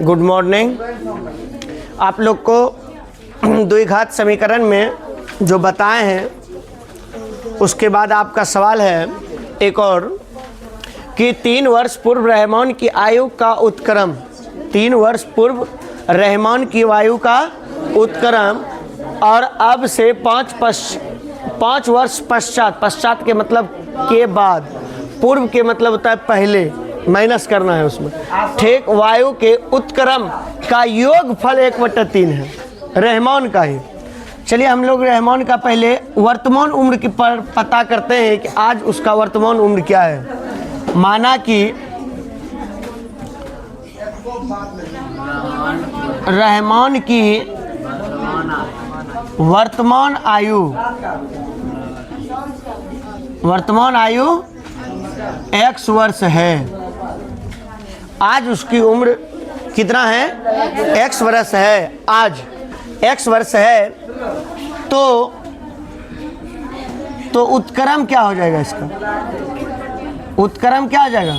Good morning. आप लोग को द्विघात समीकरण में जो बताए हैं उसके बाद आपका सवाल है एक और कि 3 वर्ष पूर्व रहमान की आयु का उत्क्रम, 3 वर्ष पूर्व रहमान की आयु का उत्क्रम और अब से 5 वर्ष पश्चात के मतलब के बाद, पूर्व के मतलब होता है पहले, माइनस करना है उसमें, ठीक, वायु के उत्क्रम का योगफल 1/3 है रहमान का ही। चलिए हम लोग रहमान का पहले वर्तमान उम्र की पर पता करते हैं कि आज उसका वर्तमान उम्र क्या है। माना कि रहमान की वर्तमान आयु x वर्ष है। आज उसकी उम्र कितना है? x वर्ष है। आज x वर्ष है तो उत्क्रम क्या हो जाएगा? इसका उत्क्रम क्या हो जाएगा?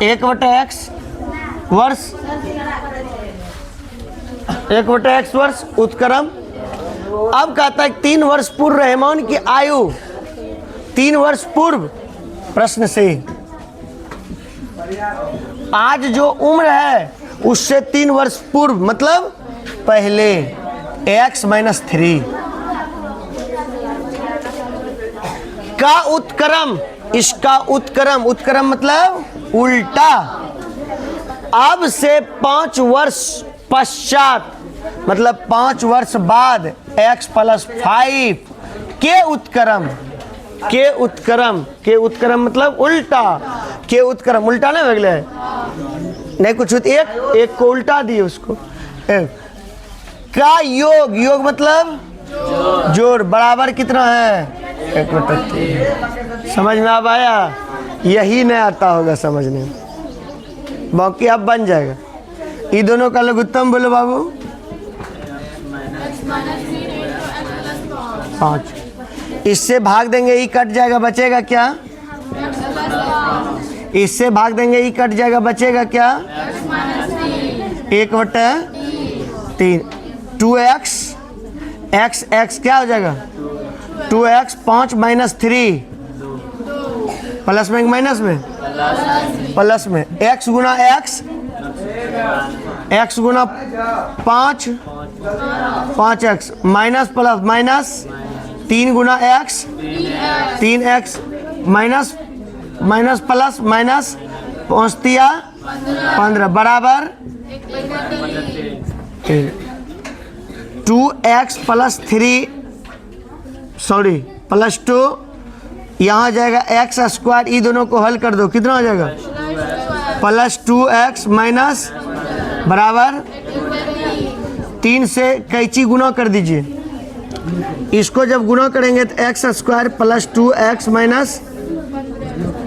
1/x वर्ष, 1/x वर्ष उत्क्रम। अब कहता है 3 वर्ष पूर्व रहमान की आयु, 3 वर्ष पूर्व, प्रश्न से आज जो उम्र है उससे 3 वर्ष पूर्व मतलब पहले x-3 का उत्क्रम, इसका उत्क्रम मतलब उल्टा। अब से 5 वर्ष पश्चात मतलब 5 वर्ष बाद x + 5 के उत्क्रम मतलब उल्टा, के उत्क्रम उल्टा नहीं बगले नहीं कुछ, एक को उल्टा दिए उसको का योग मतलब जोड़ बराबर कितना है? 1/3। समझ में अब आया? यही नहीं आता होगा समझने में, बाकी अब बन जाएगा। ये दोनों का लघुत्तम बोलो बाबू। 5। इससे भाग देंगे ई कट जाएगा, बचेगा क्या? इससे भाग देंगे ई कट जाएगा, बचेगा क्या? 1/3। 2x x क्या हो जाएगा? 2x 5 - 3 प्लस में माइनस में प्लस में x गुना x गुना 5 5x माइनस प्लस माइनस 3 गुना x 3x minus plus minus 15 बराबर 2x + 3 प्लस 2 यहाँ जाएगा x²। ये दोनों को हल कर दो, कितना हो जाएगा? प्लस 2x माइनस बराबर 3 से कैंची गुना कर दीजिए। इसको जब गुना करेंगे तो x² + 2x माइनस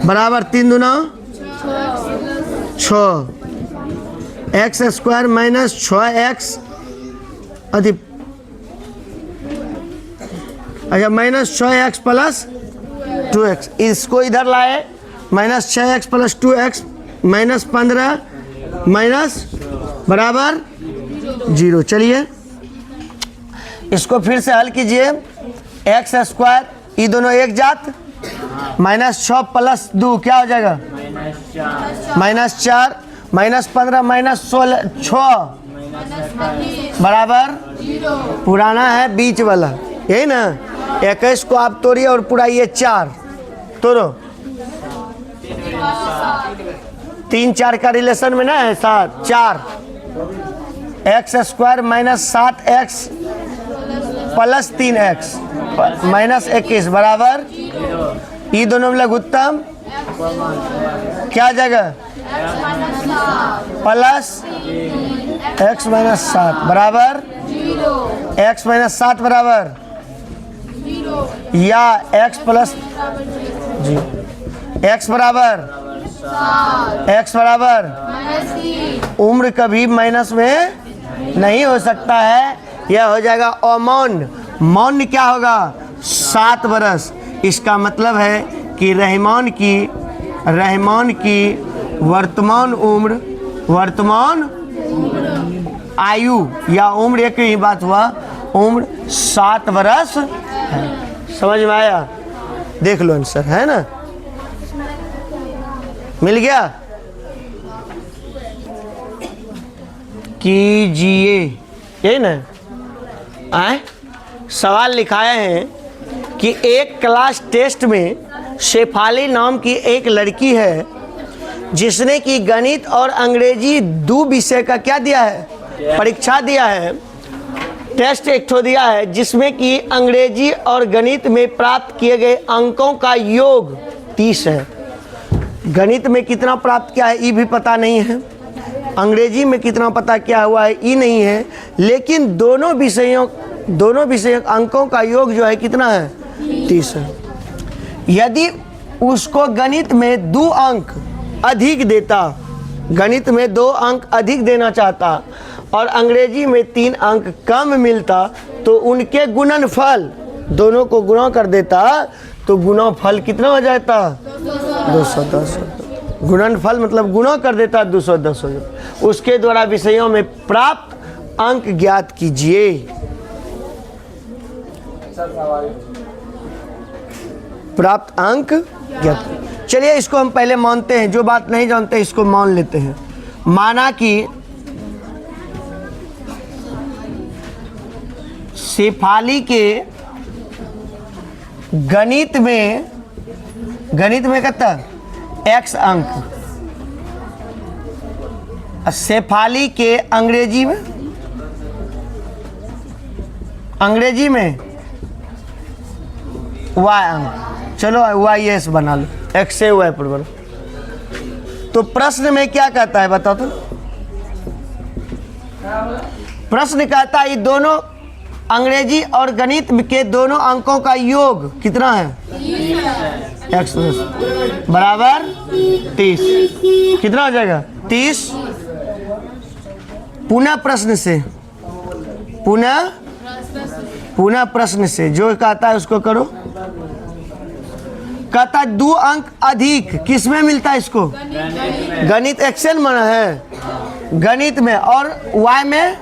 बराबर 3 दूना 6, x² माइनस 6x अधिक, अच्छा माइनस 6x + 2x। इसको इधर लाए, minus 6x + 2x minus 15 minus बराबर 0। चलिए इसको फिर से हल कीजिए। x², ये दोनों एक जात, माइनस 6 + 2 क्या हो जाएगा? -4 माइनस 15 माइनस 6 बराबर पुराना है बीच वाला, यही ना। 21 को आप तोड़िए और पूरा ये 4 तोड़ो, 3 4 का रिलेशन में ना है 7 4 x² minus 7x plus 3x minus 21 बराबर, ये दोनों में लघुत्तम क्या जगह? प्लस x-7 बराबर x-7 बराबर या x प्लस जी x बराबर उम्र कभी माइनस में नहीं हो सकता है, यह हो जाएगा अमौन। मौन क्या होगा? 7 वर्ष। इसका मतलब है कि रहमान की वर्तमान उम्र वर्तमान आयु या उम्र एक ही बात हुआ, उम्र 7 वर्ष है। समझ में आया? देख लो आंसर है ना, मिल गया। कीजिए, यही ना आए। सवाल लिखाए हैं कि एक क्लास टेस्ट में शेफाली नाम की एक लड़की है जिसने कि गणित और अंग्रेजी 2 विषय का क्या दिया है, परीक्षा दिया है, टेस्ट एक ठो दिया है, जिसमें कि अंग्रेजी और गणित में प्राप्त किए गए अंकों का योग 30 है। गणित में कितना प्राप्त किया है ये भी पता नहीं है, अंग्रेजी में कितना पता क्या हुआ है ये नहीं है, लेकिन दोनों विषयों अंकों का योग जो है कितना है, 30 है। यदि उसको गणित में 2 अंक अधिक देता, गणित में 2 अंक अधिक देना चाहता और अंग्रेजी में 3 अंक कम मिलता तो उनके गुणनफल दोनों को गुणा कर देता तो गुणनफल कितना हो जाता, 210। गुणनफल मतलब गुणा कर देता 210 हो जाता। उसके द्वारा विषयों में प्राप्त अंक ज्ञात कीजिए। प्राप्त अंक ज्ञात। चलिए इसको हम पहले मानते हैं, जो बात नहीं जानते इसको मान लेते हैं। माना कि शेफाली के गणित में कितना x अंक, शेफाली के अंग्रेजी में y अंक, चलो y बना लो, x से y पर बनो। तो प्रश्न में क्या कहता है बताओ तो? प्रश्न कहता है ये दोनों अंग्रेजी और गणित के दोनों अंकों का योग कितना है, x बराबर 30। कितना हो जाएगा, 30। पुनः प्रश्न से जो कहता है उसको करो। कहता है 2 अंक अधिक किस में मिलता है इसको, गणित एक्सेल में है, गणित में, और y में,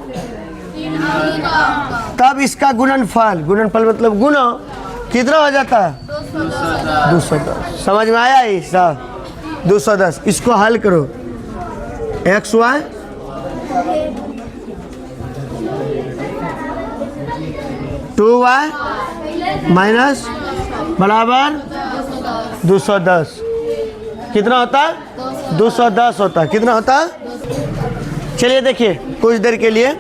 तब इसका गुणनफल मतलब गुणा कितना हो जाता है, 210। समझ में आया ये सब, 210। इसको हल करो, x y to y minus बराबर 210 कितना होता है, 210 होता है। कितना होता है? चलिए देखिए कुछ देर के लिए,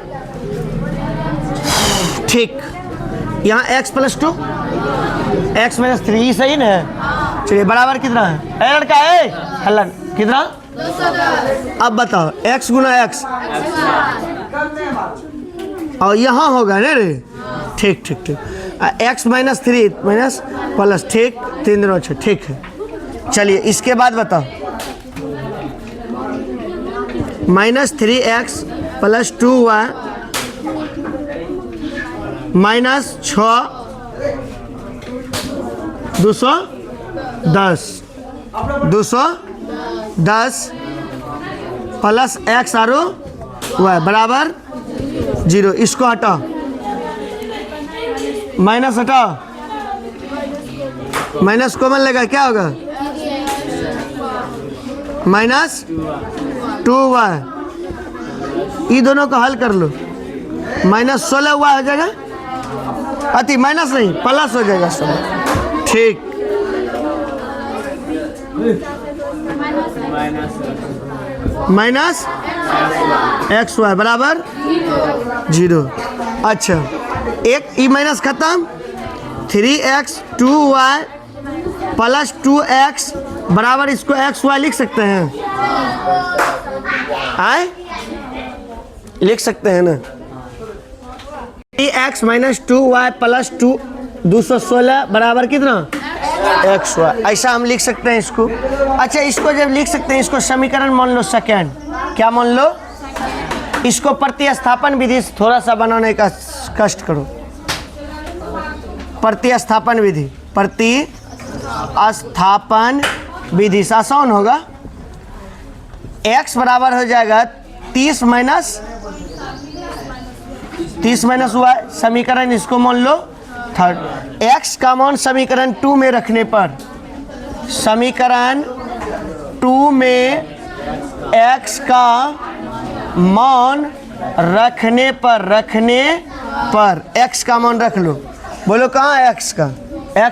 ठीक। यहाँ x + 2 x - 3 सही ना है। चलिए बराबर कितना है, लड़का है हलन कितना, 210। अब बताओ x गुना x और यहाँ होगा ना रे, ठीक x - 3 प्लस, ठीक, 3 2 6, ठीक है। चलिए इसके बाद बताओ, -3x + 2y -6 210 प्लस x और y बराबर 0। इसको हटाओ, माइनस हटाओ, माइनस कॉमन लेगा क्या होगा, -2y। ये दोनों को हल कर लो, -16y हो जाएगा, अति माइनस नहीं प्लस हो जाएगा सब, ठीक। -xy बराबर 0। अच्छा एक ई माइनस खत्म, 3x 2y + 2x बराबर, इसको xy लिख सकते हैं, लिख सकते हैं ना। 3x - 2y + 216 बराबर कितना, xy। ऐसा हम लिख सकते हैं इसको। अच्छा इसको जब लिख सकते हैं, इसको समीकरण मान लो सेकेंड, क्या मान लो, इसको प्रतिस्थापन विधि से थोड़ा सा बनाने का कष्ट करो। प्रतिस्थापन विधि से आसान होगा। x बराबर हो जाएगा 30 माइनस y। समीकरण इसको मान लो थर्ड। x का मान समीकरण 2 में रखने पर, समीकरण 2 में x का मान रखने पर x का मान रख लो। बोलो कहाँ है x का? x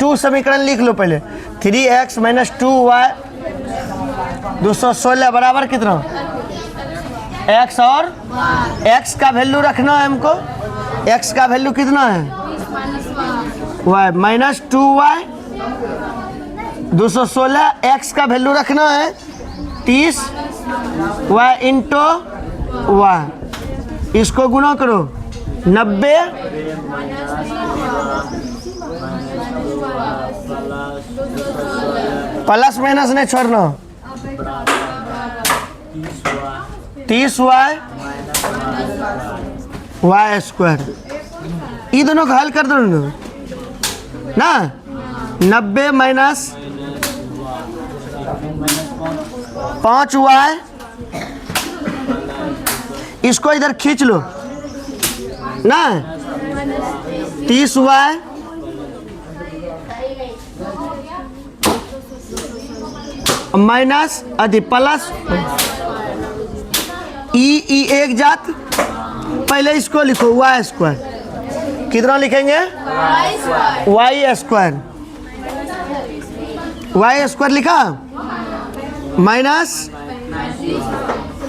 2 समीकरण लिख लो पहले। 3x माइनस 2y 216 बराबर कितना? x और x का वैल्यू रखना है हमको। x का वैल्यू कितना है? y minus 2y 216। x का वैल्यू रखना है 30 y इंटू y। इसको गुणा करो 90 प्लस माइनस नहीं छोड़ना। 30 y स्क्वायर। ये दोनों को हल कर दो ना। 90 माइनस 5y, इसको इधर खींच लो ना। 30y माइनस अधि प्लस ई एक जात। पहले इसको लिखो y स्क्वायर। कितना लिखेंगे? y स्क्वायर लिखा माइनस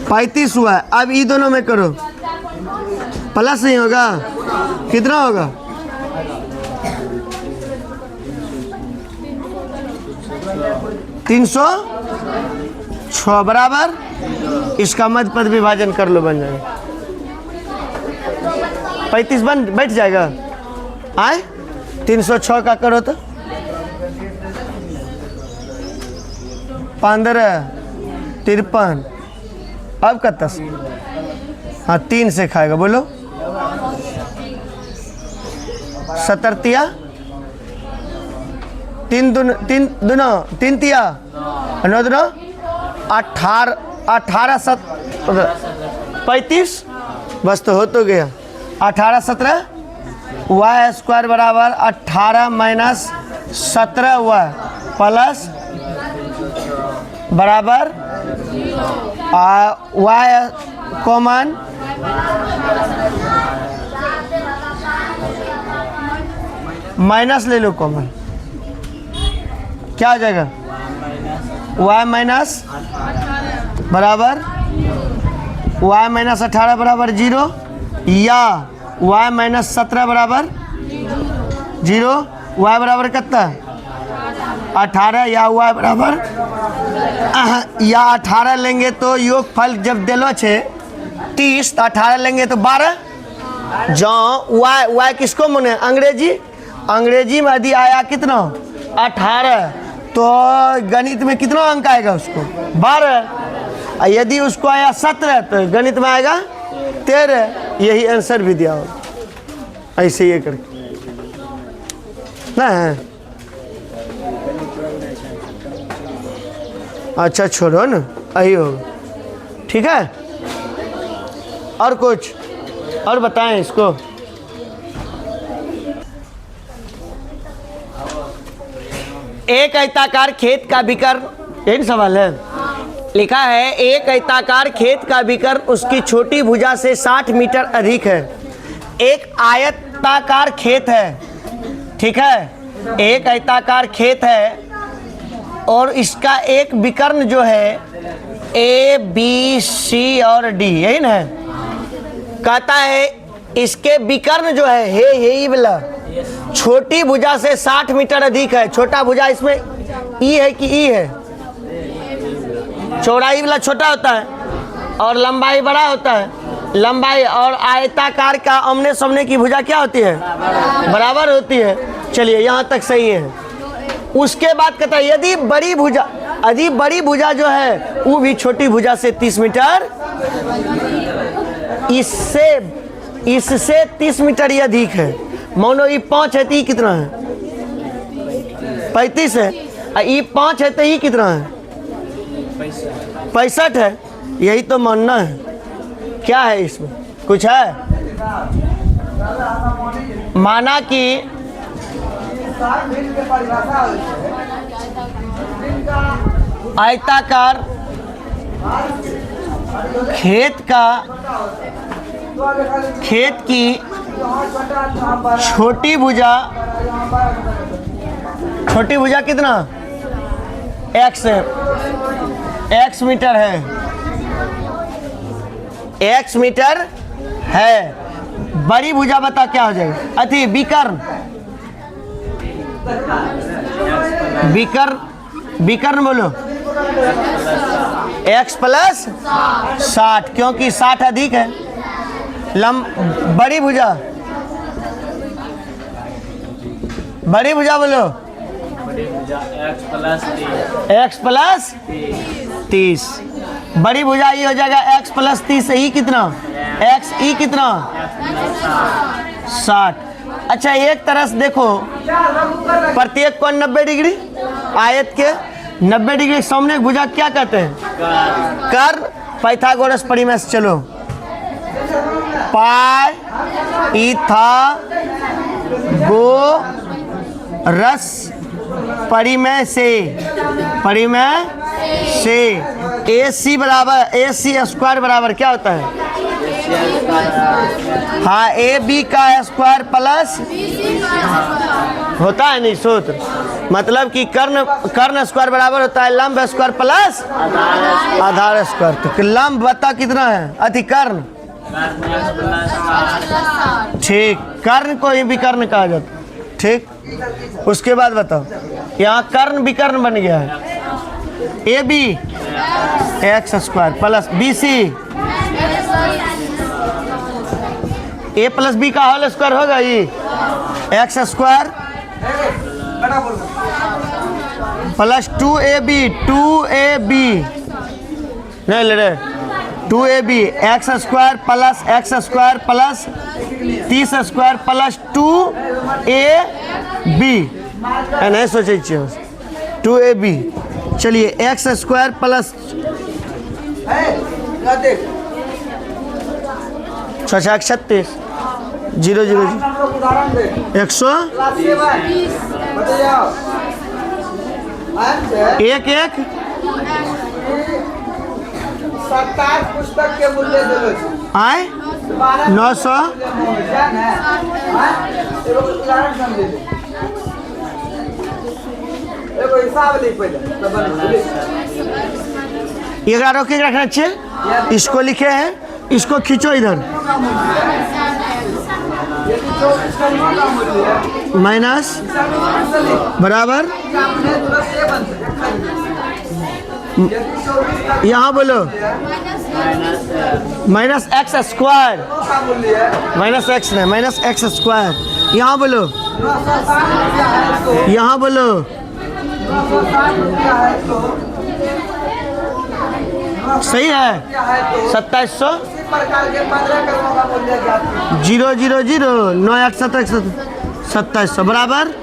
35y। अब ये दोनों में करो, प्लस नहीं होगा, कितना होगा? 306 बराबर। इसका मध्य पद विभाजन कर लो, बन जाएगा 35 बन बैठ जाएगा। आए 306 का करो तो 15 53। अब का 10, हाँ 3 से खाएगा। बोलो 17 3 दूना 3 तिया 9 दूना 18 35। बस तो हो तो गया। 18 17 y स्क्वायर बराबर 18 माइनस 17y प्लस बराबर y कॉमन माइनस ले लो कॉमन। क्या आ जाएगा? y माइनस बराबर y माइनस 18 बराबर 0 या y माइनस 17 बराबर 0। y बराबर कितना? 18 या y बराबर या 18 लेंगे तो योगफल जब दिलो छे 30 तो 18 लेंगे तो 12। जहाँ y किसको माने? अंग्रेजी में यदि आया कितना? 18 तो गणित में कितना अंक आएगा उसको? 12। यदि उसको आया 17 तो गणित में आएगा 13। यही आंसर भी दिया होगा। ऐसे ये करके ना। अच्छा छोड़ो ना, यही होगा। ठीक है, और कुछ और बताएं इसको। एक आयताकार खेत का विकर्ण, यही सवाल है। लिखा है एक आयताकार खेत का विकर्ण उसकी छोटी भुजा से 60 मीटर अधिक है। एक आयताकार खेत है, ठीक है, एक आयताकार खेत है और इसका एक विकर्ण जो है A B C और D, यही ना है। कहता है इसके विकर्ण जो है ये वाला छोटी भुजा से 60 मीटर अधिक है। छोटा भुजा इसमें ई है कि ई है? चौड़ाई वाला छोटा होता है और लंबाई बड़ा होता है। लंबाई और आयताकार का आमने सामने की भुजा क्या होती है? बराबर होती है। चलिए यहाँ तक सही है। उसके बाद कहता है यदि बड़ी भुजा जो है वो भी छोटी भुजा से 30 मीटर, इससे 30 मीटर ही अधिक है। मानो ये 5 है तो ये कितना है? 35 है। ये 5 है तो ये कितना है? 65 है, यही तो मानना है। क्या है इसमें, कुछ है? माना कि आयताकार खेत की छोटी भुजा कितना x मीटर है, x मीटर है। बड़ी भुजा बता क्या हो जाएगा? अति विकर्ण बोलो। x प्लस 60, क्योंकि 60 अधिक है। बड़ी भुजा बोलो। x plus 30। बड़ी भुजा ये हो जाएगा x प्लस 30, ई कितना? x ई कितना? 60। अच्छा, एक तरह से देखो, प्रत्येक कोण 90 डिग्री, आयत के 90 डिग्री सामने भुजा क्या कहते हैं? कर्ण। पाइथागोरस परिमेय से चलो, पाई रस परिमेय से AC बराबर AC स्क्वायर बराबर क्या होता है? हाँ, AB का स्क्वायर प्लस होता है नहीं सूत्र, मतलब कि कर्ण स्क्वायर बराबर होता है लंब स्क्वायर प्लस आधार स्क्वायर। तो लंब बता कितना है? अतिकर्ण। ठीक, कर्ण को ही विकर्ण कहा जाता है। ठीक, उसके बाद बताओ, यहाँ कर्ण विकर्ण बन गया है। AB x square plus BC A plus B का होल स्क्वायर होगा ये x स्क्वायर प्लस 2AB नहीं ले रहे, 2AB x square plus 30 square plus 2AB नहीं सोचे 2AB। चलिए x स्क्वायर प्लस 36 0 0 100 1 1 पुस्तक के मूल्य आए 900 ये रोके रखना चाहिए। इसको लिखे हैं, इसको खींचो इधर, माइनस बराबर यहाँ बोलो minus x square, minus x नहीं माइनस एक्स स्क्वायर। यहाँ बोलो, यहाँ बोलो सही है 2700 0 0 0 9 8 7 2700 बराबर।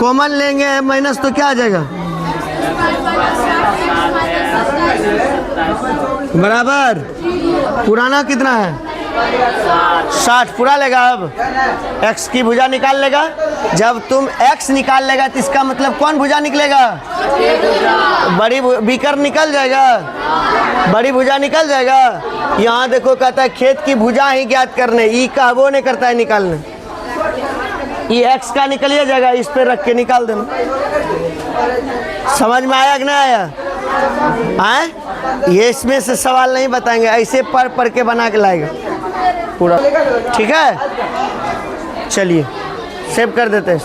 कॉमन लेंगे माइनस तो क्या आ जाएगा बराबर। पुराना कितना है 60 पूरा लेगा। अब x की भुजा निकाल लेगा। जब तुम x निकाल लेगा तो इसका मतलब कौन भुजा निकलेगा? बड़ी विकर्ण निकल जाएगा, बड़ी भुजा निकल जाएगा। यहाँ देखो कहता है खेत की भुजा ही ज्ञात करने, ई का वो नहीं करता है निकालने। ये x का निकलिए जाएगा, इस पे रख के निकाल देना। समझ में आया कि नहीं आया? आए ये इसमें से सवाल नहीं बताएंगे, ऐसे पढ़ के बना के लाएगा पूरा। ठीक है, चलिए सेव कर देते हैं।